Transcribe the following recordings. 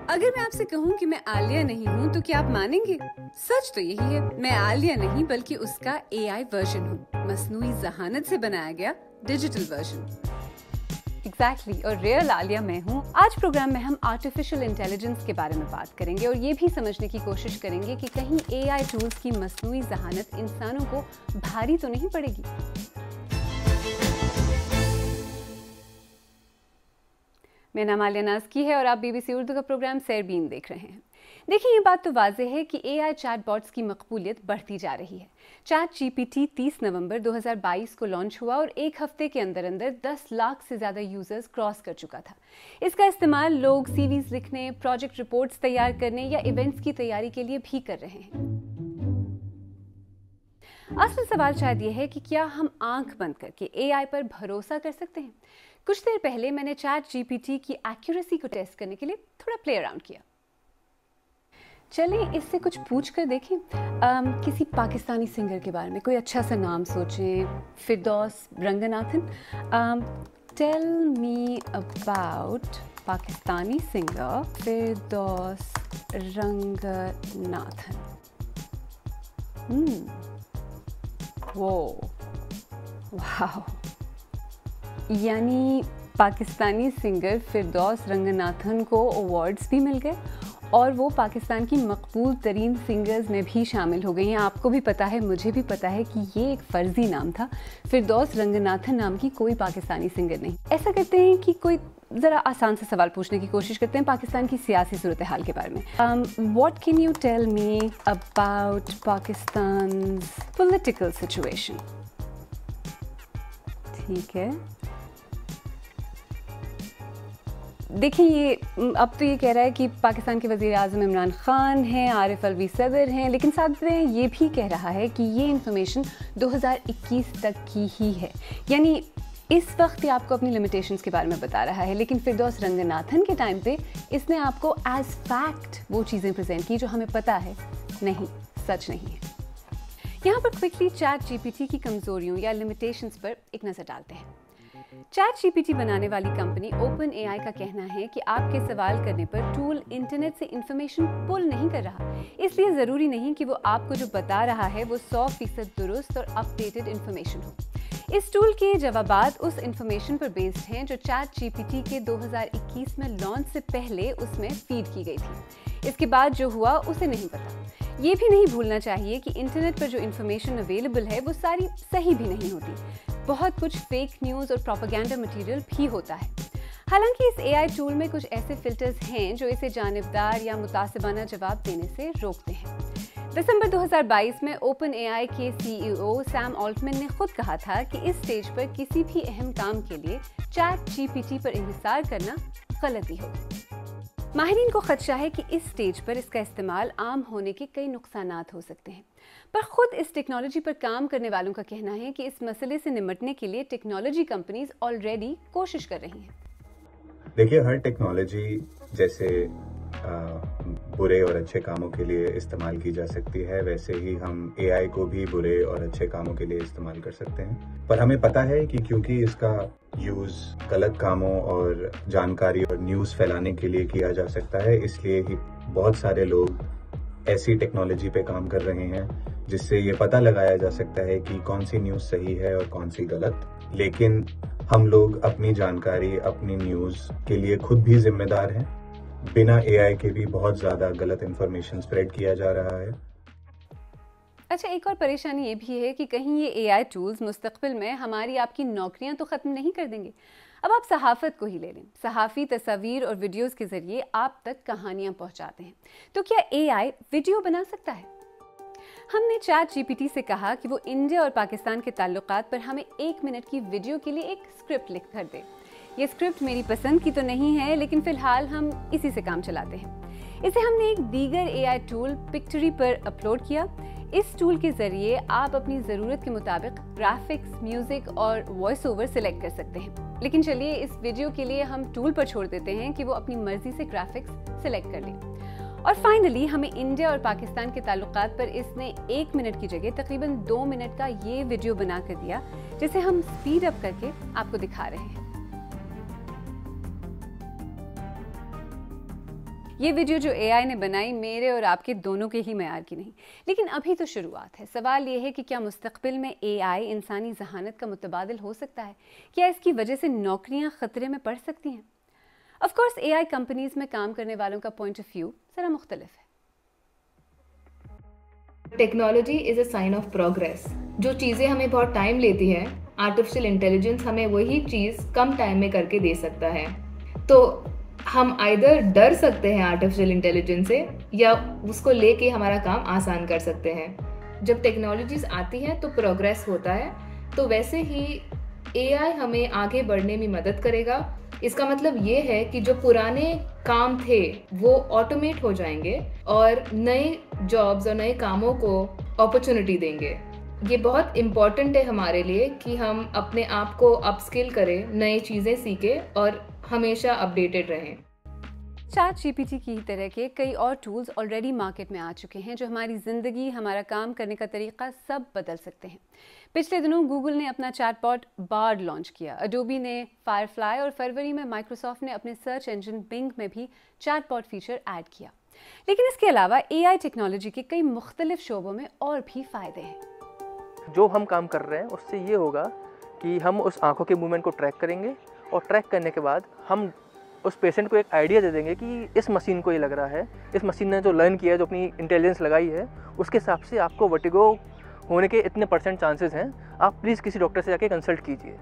अगर मैं आपसे कहूँ कि मैं आलिया नहीं हूँ तो क्या आप मानेंगे? सच तो यही है, मैं आलिया नहीं बल्कि उसका एआई वर्जन हूँ, मसनूई ज़हानत से बनाया गया डिजिटल वर्जन। एग्जैक्टली और रियल आलिया मैं हूँ। आज प्रोग्राम में हम आर्टिफिशियल इंटेलिजेंस के बारे में बात करेंगे और ये भी समझने की कोशिश करेंगे कि कहीं एआई टूल्स की मसनूई ज़हानत इंसानों को भारी तो नहीं पड़ेगी। मेरा नाम आलिया नाज़की है और आप बीबीसी उर्दू का प्रोग्राम सैरबीन देख रहे हैं। देखिए, ये बात तो वाज़ेह है कि एआई चैटबॉट्स की मकबूलियत बढ़ती जा रही है। चैट जीपीटी 30 नवंबर 2022 को लॉन्च हुआ और एक हफ्ते के अंदर अंदर 10 लाख से ज़्यादा यूज़र्स क्रॉस कर चुका था। इसका इस्तेमाल लोग सीवीज़ लिखने, प्रोजेक्ट रिपोर्ट्स तैयार करने या इवेंट्स की तैयारी के लिए भी कर रहे हैं। असल सवाल शायद ये है कि क्या हम आंख बंद करके एआई पर भरोसा कर सकते हैं? कुछ देर पहले मैंने चैट जीपीटी की एक्यूरेसी को टेस्ट करने के लिए थोड़ा प्ले अराउंड किया। चलें इससे कुछ पूछ कर देखें। किसी पाकिस्तानी सिंगर के बारे में कोई अच्छा सा नाम सोचें। Firdaus Ranganathan. Tell me about Pakistani singer Firdaus Ranganathan. वो वाह, यानी पाकिस्तानी सिंगर फिरदौस रंगनाथन को अवार्ड्स भी मिल गए और वो पाकिस्तान की मकबूल तरीन सिंगर्स में भी शामिल हो गई हैं। आपको भी पता है, मुझे भी पता है कि ये एक फ़र्ज़ी नाम था। फिरदौस रंगनाथन नाम की कोई पाकिस्तानी सिंगर नहीं। ऐसा करते हैं कि कोई ज़रा आसान सा सवाल पूछने की कोशिश करते हैं पाकिस्तान की सियासी सूरत हाल के बारे में। What can you tell me about Pakistan political situation? ठीक है, देखिए ये अब तो ये कह रहा है कि पाकिस्तान के वज़ीर आज़म इमरान ख़ान हैं, आरिफ अलवी सदर हैं, लेकिन साथ में ये भी कह रहा है कि ये इंफॉर्मेशन 2021 तक की ही है। यानी इस वक्त ये आपको अपनी लिमिटेशंस के बारे में बता रहा है, लेकिन फिरदौस रंगनाथन के टाइम पे इसने आपको एज फैक्ट वो चीज़ें प्रेजेंट की जो हमें पता है नहीं, सच नहीं है। यहाँ पर क्विकली चैट जीपीटी की कमज़ोरियों या लिमिटेशंस पर एक नज़र डालते हैं। चैट जीपीटी बनाने वाली कंपनी ओपन एआई का कहना है कि आपके सवाल करने पर टूल इंटरनेट से इंफॉर्मेशन पुल नहीं कर रहा, इसलिए ज़रूरी नहीं कि वो आपको जो बता रहा है वो 100% दुरुस्त और अपडेटेड इंफॉर्मेशन हो। इस टूल के जवाबात उस इंफॉर्मेशन पर बेस्ड हैं जो चैट जीपीटी के 2021 में लॉन्च से पहले उसमें फीड की गई थी। इसके बाद जो हुआ उसे नहीं पता। ये भी नहीं भूलना चाहिए कि इंटरनेट पर जो इंफॉर्मेशन अवेलेबल है वो सारी सही भी नहीं होती। बहुत कुछ फेक न्यूज़ और प्रोपेगेंडा मटेरियल भी होता है। हालांकि इस एआई टूल में कुछ ऐसे फिल्टर्स हैं जो इसे जानिबदार या मुतासिबाना जवाब देने से रोकते हैं। दिसंबर 2022 में ओपन एआई के सीईओ सैम ऑल्टमैन ने खुद कहा था कि इस स्टेज पर किसी भी अहम काम के लिए चैट जीपीटी पर इंहिसार करना गलती होगी। माहिरीन को खदशा है कि इस स्टेज पर इसका इस्तेमाल आम होने के कई नुकसानात हो सकते हैं, पर खुद इस टेक्नोलॉजी पर काम करने वालों का कहना है कि इस मसले से निपटने के लिए टेक्नोलॉजी कंपनीज ऑलरेडी कोशिश कर रही हैं। देखिए, हर टेक्नोलॉजी जैसे बुरे और अच्छे कामों के लिए इस्तेमाल की जा सकती है, वैसे ही हम एआई को भी बुरे और अच्छे कामों के लिए इस्तेमाल कर सकते हैं। पर हमें पता है कि क्योंकि इसका यूज़ गलत कामों और जानकारी और न्यूज़ फैलाने के लिए किया जा सकता है, इसलिए ही बहुत सारे लोग ऐसी टेक्नोलॉजी पे काम कर रहे हैं जिससे ये पता लगाया जा सकता है कि कौन सी न्यूज़ सही है और कौन सी गलत। लेकिन हम लोग अपनी जानकारी, अपनी न्यूज़ के लिए खुद भी जिम्मेदार हैं। बिना एआई के भी बहुत ज़्यादा गलत इन्फॉर्मेशन स्प्रेड किया जा रहा है। अच्छा, एक और परेशानी ये भी है कि कहीं ये एआई टूल्स मुस्तकबिल में हमारी आपकी नौकरियां तो ख़त्म नहीं कर देंगे। अब आप सहाफ़त को ही ले लें। सहाफ़ी तस्वीर और वीडियोस के ज़रिए आप तक कहानियां पहुंचाते हैं, तो क्या एआई वीडियो बना सकता है? हमने चैट जीपीटी से कहा कि वो इंडिया और पाकिस्तान के ताल्लुकात पर हमें 1 मिनट की वीडियो के लिए एक स्क्रिप्ट लिख कर दे। ये स्क्रिप्ट मेरी पसंद की तो नहीं है, लेकिन फ़िलहाल हम इसी से काम चलाते हैं। इसे हमने एक दीगर एआई टूल पिक्टरी पर अपलोड किया। इस टूल के ज़रिए आप अपनी ज़रूरत के मुताबिक ग्राफिक्स, म्यूज़िक और वॉइस ओवर सिलेक्ट कर सकते हैं। लेकिन चलिए इस वीडियो के लिए हम टूल पर छोड़ देते हैं कि वो अपनी मर्ज़ी से ग्राफिक्स सिलेक्ट कर लें। और फाइनली हमें इंडिया और पाकिस्तान के ताल्लुकात पर इसने 1 मिनट की जगह तकरीबन 2 मिनट का ये वीडियो बना कर दिया, जिसे हम स्पीड अप करके आपको दिखा रहे हैं। ये वीडियो जो एआई ने बनाई मेरे और आपके दोनों के ही मयार की नहीं, लेकिन अभी तो शुरुआत है। सवाल ये है कि क्या मुस्तकबिल में एआई इंसानी जहानत का मुतबादिल हो सकता है? क्या इसकी वजह से नौकरियां खतरे में पड़ सकती हैं? ऑफ कोर्स एआई कंपनीज में काम करने वालों का पॉइंट ऑफ व्यू जरा मुख्तलिफ है। Technology is a sign of progress. जो चीज़ें हमें बहुत टाइम लेती है, आर्टिफिशियल इंटेलिजेंस हमें वही चीज़ कम टाइम में करके दे सकता है। तो हम आइदर डर सकते हैं आर्टिफिशियल इंटेलिजेंस से या उसको लेके हमारा काम आसान कर सकते हैं। जब टेक्नोलॉजीज आती हैं तो प्रोग्रेस होता है, तो वैसे ही एआई हमें आगे बढ़ने में मदद करेगा। इसका मतलब ये है कि जो पुराने काम थे वो ऑटोमेट हो जाएंगे और नए जॉब्स और नए कामों को अपॉर्चुनिटी देंगे। ये बहुत इम्पॉर्टेंट है हमारे लिए कि हम अपने आप को अपस्किल करें, नई चीज़ें सीखें और हमेशा अपडेटेड रहें। चैट जीपीटी की तरह के कई और टूल्स ऑलरेडी मार्केट में आ चुके हैं जो हमारी ज़िंदगी, हमारा काम करने का तरीका सब बदल सकते हैं। पिछले दिनों गूगल ने अपना चैटबॉट बार्ड लॉन्च किया, अडोबी ने फायरफ्लाई और फरवरी में माइक्रोसॉफ्ट ने अपने सर्च इंजन बिंग में भी चैटबॉट फीचर ऐड किया। लेकिन इसके अलावा एआई टेक्नोलॉजी के कई मुख्तलिफ शोबों में और भी फ़ायदे हैं। जो हम काम कर रहे हैं उससे ये होगा कि हम उस आंखों के मूवमेंट को ट्रैक करेंगे और ट्रैक करने के बाद हम उस पेशेंट को एक आइडिया दे देंगे कि इस मशीन को ये लग रहा है, इस मशीन ने जो लर्न किया है, जो अपनी इंटेलिजेंस लगाई है, उसके हिसाब से आपको वर्टिगो होने के इतने % चांसेस हैं, आप प्लीज़ किसी डॉक्टर से जाके कंसल्ट कीजिए।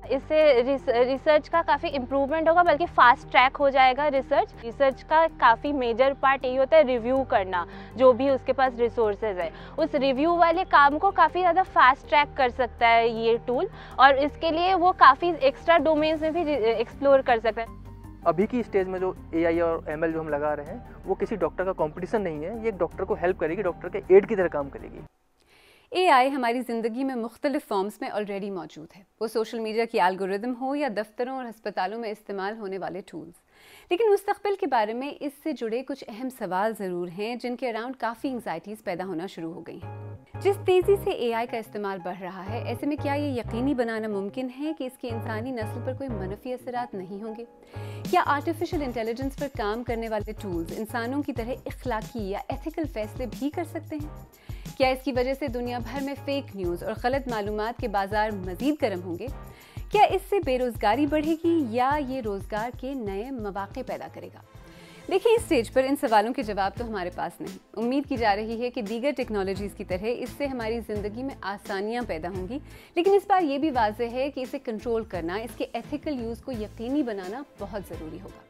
इससे रिसर्च का काफ़ी इम्प्रूवमेंट होगा, बल्कि फास्ट ट्रैक हो जाएगा रिसर्च का काफ़ी मेजर पार्ट यही होता है रिव्यू करना, जो भी उसके पास रिसोर्सेज है उस रिव्यू वाले काम को काफ़ी ज़्यादा फास्ट ट्रैक कर सकता है ये टूल, और इसके लिए वो काफ़ी एक्स्ट्रा डोमेन्स में भी एक्सप्लोर कर सकता है। अभी की स्टेज में जो एआई और एमएल जो हम लगा रहे हैं वो किसी डॉक्टर का कंपटीशन नहीं है, ये एक डॉक्टर को हेल्प करेगी, डॉक्टर के एड की तरह काम करेगी। एआई हमारी ज़िंदगी में मुख्तलिफ फॉर्म्स में ऑलरेडी मौजूद है, वो सोशल मीडिया की एल्गोरिदम हो या दफ्तरों और अस्पतालों में इस्तेमाल होने वाले टूल्स। लेकिन मुस्तकबिल के बारे में इससे जुड़े कुछ अहम सवाल ज़रूर हैं जिनके अराउंड काफ़ी एंग्जाइटीज़ पैदा होना शुरू हो गई हैं। जिस तेज़ी से एआई का इस्तेमाल बढ़ रहा है, ऐसे में क्या ये यकीनी बनाना मुमकिन है कि इसके इंसानी नस्ल पर कोई मनफी असरात नहीं होंगे? क्या आर्टिफिशियल इंटेलिजेंस पर काम करने वाले टूल्स इंसानों की तरह इखलाकी या एथिकल फैसले भी कर सकते हैं? क्या इसकी वजह से दुनिया भर में फेक न्यूज़ और गलत मालूमात के बाजार मज़ीद गर्म होंगे? क्या इससे बेरोज़गारी बढ़ेगी या ये रोज़गार के नए मौक़े पैदा करेगा? देखिए, इस स्टेज पर इन सवालों के जवाब तो हमारे पास नहीं। उम्मीद की जा रही है कि दीगर टेक्नोलॉजीज़ की तरह इससे हमारी ज़िंदगी में आसानियाँ पैदा होंगी, लेकिन इस बार ये भी वाज़ेह है कि इसे कंट्रोल करना, इसके एथिकल यूज़ को यकीनी बनाना बहुत ज़रूरी होगा।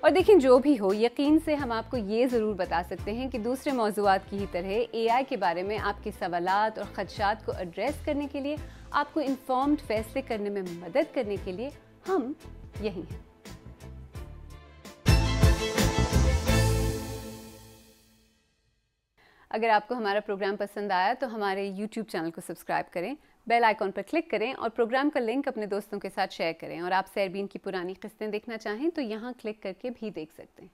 और देखिए, जो भी हो, यकीन से हम आपको ये ज़रूर बता सकते हैं कि दूसरे मौज़ूआत की ही तरह एआई के बारे में आपके सवालात और ख़दशात को एड्रेस करने के लिए, आपको इन्फॉर्म्ड फैसले करने में मदद करने के लिए हम यहीं हैं। अगर आपको हमारा प्रोग्राम पसंद आया तो हमारे YouTube चैनल को सब्सक्राइब करें, बेल आइकॉन पर क्लिक करें और प्रोग्राम का लिंक अपने दोस्तों के साथ शेयर करें। और आप सैरबीन की पुरानी किस्तें देखना चाहें तो यहाँ क्लिक करके भी देख सकते हैं।